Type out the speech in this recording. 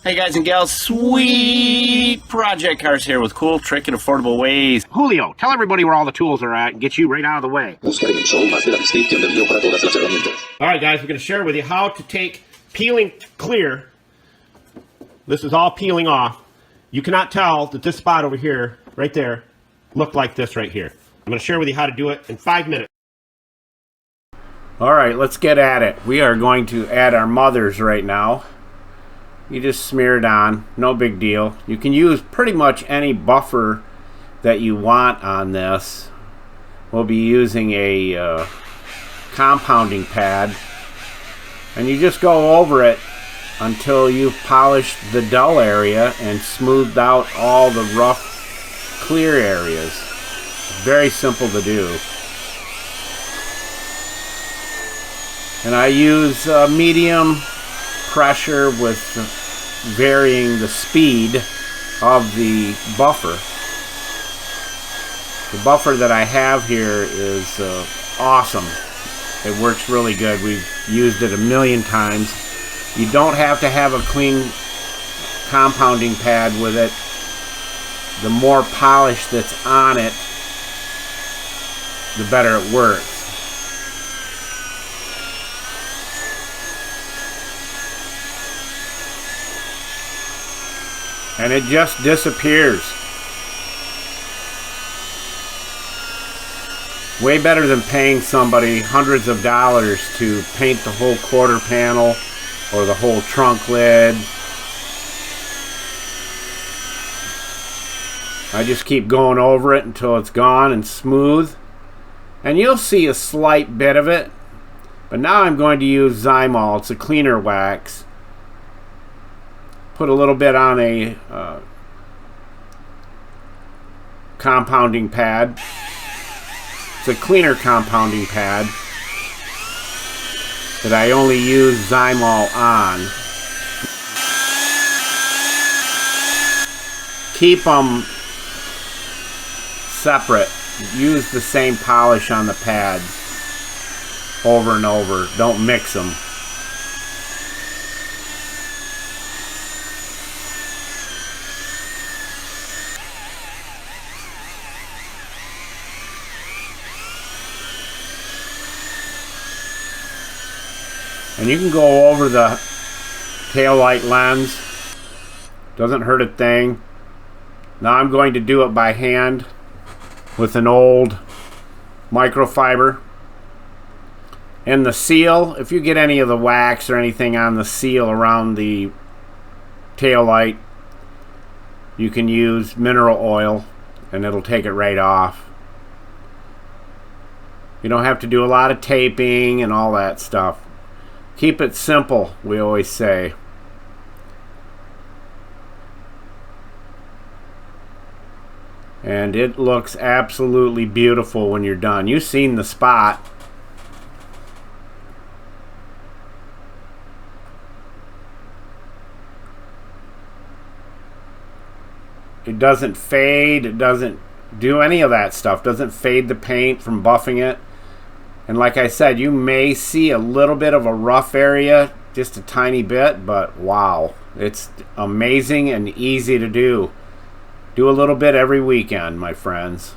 Hey guys and gals, sweet project cars here with cool, trick, and affordable ways. Julio, tell everybody where all the tools are at and get you right out of the way. Alright guys, we're going to share with you how to take peeling clear. This is all peeling off. You cannot tell that this spot over here, right there, looked like this right here. I'm going to share with you how to do it in 5 minutes. Alright, let's get at it. We are going to add our mothers right now. You just smear it on, no big deal. You can use pretty much any buffer that you want on this. We'll be using a compounding pad, and you just go over it until you've polished the dull area and smoothed out all the rough, clear areas. Very simple to do. And I use medium pressure with varying the speed of the buffer. The buffer that I have here is awesome. It works really good. We've used it a million times. You don't have to have a clean compounding pad with it. The more polish that's on it, the better it works. And it just disappears. Way better than paying somebody hundreds of dollars to paint the whole quarter panel or the whole trunk lid. I just keep going over it until it's gone and smooth. And you'll see a slight bit of it. But now I'm going to use Zymol. It's a cleaner wax. Put a little bit on a compounding pad. It's a cleaner compounding pad that I only use Zymol on. Keep them separate. Use the same polish on the pad over and over. Don't mix them. And you can go over the taillight lens. Doesn't hurt a thing. Now I'm going to do it by hand with an old microfiber. And the seal, if you get any of the wax or anything on the seal around the taillight, you can use mineral oil and it'll take it right off. You don't have to do a lot of taping and all that stuff. Keep it simple, we always say. And it looks absolutely beautiful when you're done. You've seen the spot. It doesn't fade. It doesn't do any of that stuff. Doesn't fade the paint from buffing it. And like I said, you may see a little bit of a rough area, just a tiny bit, but wow, it's amazing and easy to do. Do a little bit every weekend, my friends.